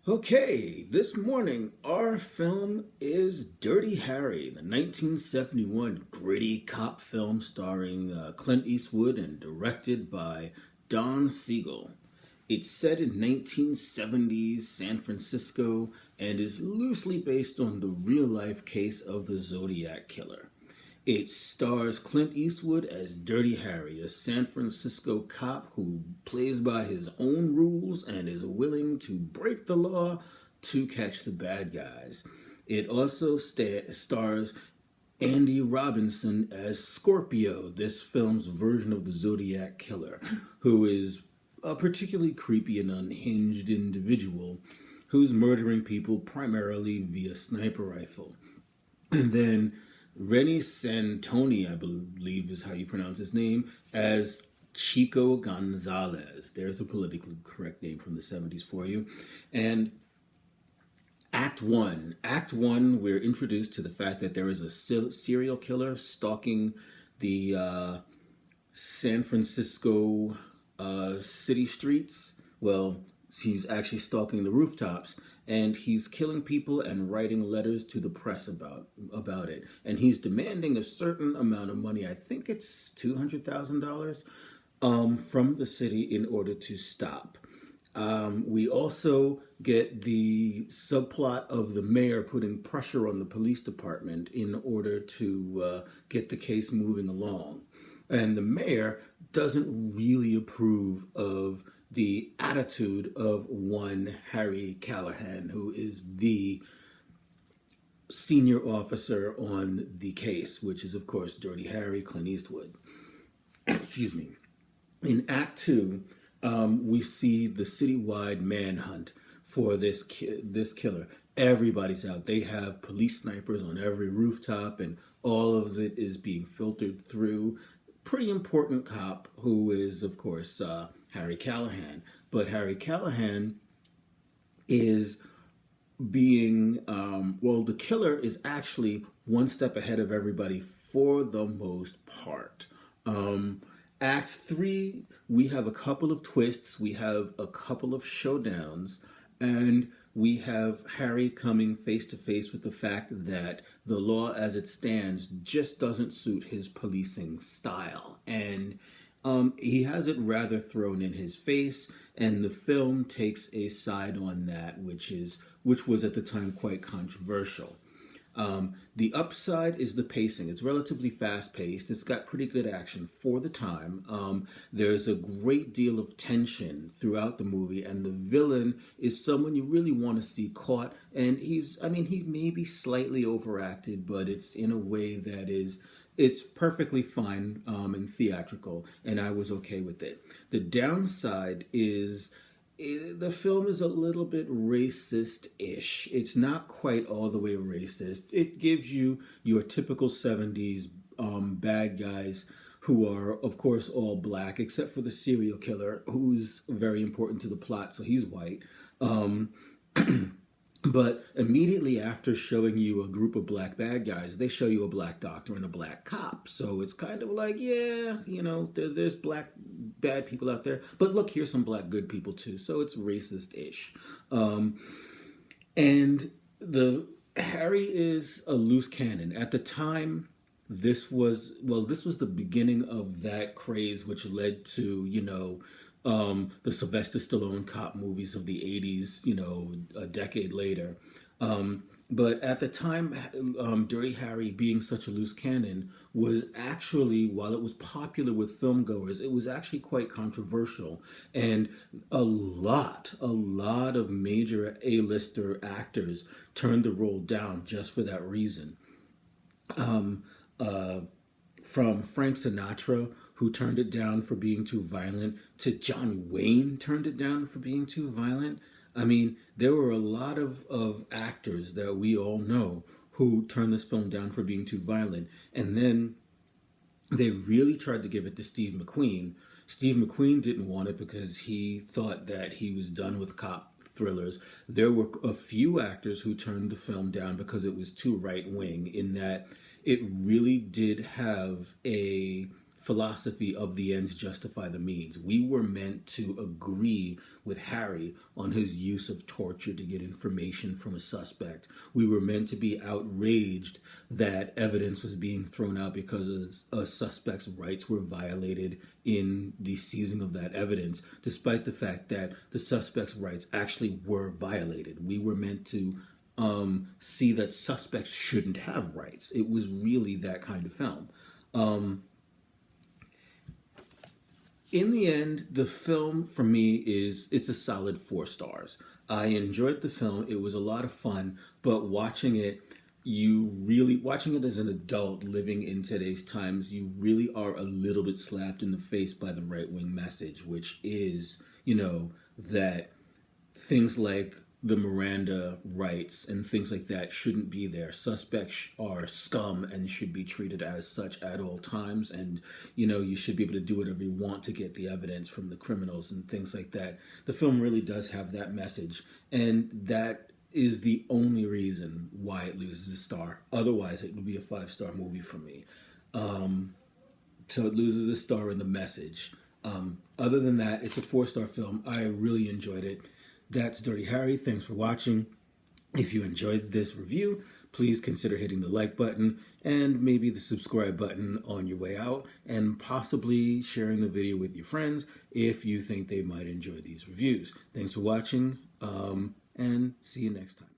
Okay, this morning our film is Dirty Harry, the 1971 gritty cop film starring Clint Eastwood and directed by Don Siegel. It's set in 1970s San Francisco and is loosely based on the real life case of the Zodiac Killer. It stars Clint Eastwood as Dirty Harry, a San Francisco cop who plays by his own rules and is willing to break the law to catch the bad guys. It also stars Andy Robinson as Scorpio, this film's version of the Zodiac Killer, who is a particularly creepy and unhinged individual who's murdering people primarily via sniper rifle. And then Renny Santoni, I believe is how you pronounce his name, as Chico Gonzalez. There's a politically correct name from the 70s for you. And Act 1. Act 1, we're introduced to the fact that there is a serial killer stalking the San Francisco city streets. Well, he's actually stalking the rooftops, and he's killing people and writing letters to the press about it. And he's demanding a certain amount of money. I think it's $200,000 from the city in order to stop. We also get the subplot of the mayor putting pressure on the police department in order to get the case moving along. And the mayor doesn't really approve of the attitude of one Harry Callahan, who is the senior officer on the case, which is, of course, Dirty Harry, Clint Eastwood. Excuse me. In Act 2, we see the citywide manhunt for this killer. Everybody's out. They have police snipers on every rooftop, and all of it is being filtered through. Pretty important cop who is, of course, Harry Callahan. But Harry Callahan is being, the killer is actually one step ahead of everybody for the most part. Act 3, we have a couple of twists, we have a couple of showdowns, and we have Harry coming face to face with the fact that the law as it stands just doesn't suit his policing style. And he has it rather thrown in his face, and the film takes a side on that, which was at the time quite controversial. The upside is the pacing. It's relatively fast-paced. It's got pretty good action for the time. There's a great deal of tension throughout the movie, and the villain is someone you really want to see caught. And he may be slightly overacted, but it's in a way that it's perfectly fine and theatrical, and I was okay with it. The downside is the film is a little bit racist-ish. It's not quite all the way racist. It gives you your typical 70s bad guys who are, of course, all black, except for the serial killer, who's very important to the plot, so he's white. But immediately after showing you a group of black bad guys, they show you a black doctor and a black cop. So it's kind of like, yeah, there's black bad people out there. But look, here's some black good people too. So it's racist-ish. And Harry is a loose cannon. At the time, this was the beginning of that craze, which led to, the Sylvester Stallone cop movies of the 80s, a decade later. But at the time, Dirty Harry being such a loose cannon was actually, while it was popular with filmgoers, it was actually quite controversial. And a lot of major A-lister actors turned the role down just for that reason. From Frank Sinatra, who turned it down for being too violent, to John Wayne turned it down for being too violent. I mean, there were a lot of actors that we all know who turned this film down for being too violent. And then they really tried to give it to Steve McQueen. Steve McQueen didn't want it because he thought that he was done with cop thrillers. There were a few actors who turned the film down because it was too right-wing, in that it really did have a philosophy of the ends justify the means. We were meant to agree with Harry on his use of torture to get information from a suspect. We were meant to be outraged that evidence was being thrown out because a suspect's rights were violated in the seizing of that evidence, despite the fact that the suspect's rights actually were violated. We were meant to see that suspects shouldn't have rights. It was really that kind of film. In the end, the film for me it's a solid 4 stars. I enjoyed the film. It was a lot of fun, but watching it as an adult living in today's times, you really are a little bit slapped in the face by the right-wing message, which is, that things like the Miranda rights and things like that shouldn't be there. Suspects are scum and should be treated as such at all times. And, you should be able to do whatever you want to get the evidence from the criminals and things like that. The film really does have that message. And that is the only reason why it loses a star. Otherwise, it would be a 5-star movie for me. So it loses a star in the message. Other than that, it's a 4-star film. I really enjoyed it. That's Dirty Harry. Thanks for watching. If you enjoyed this review, please consider hitting the like button and maybe the subscribe button on your way out, and possibly sharing the video with your friends if you think they might enjoy these reviews. Thanks for watching, and see you next time.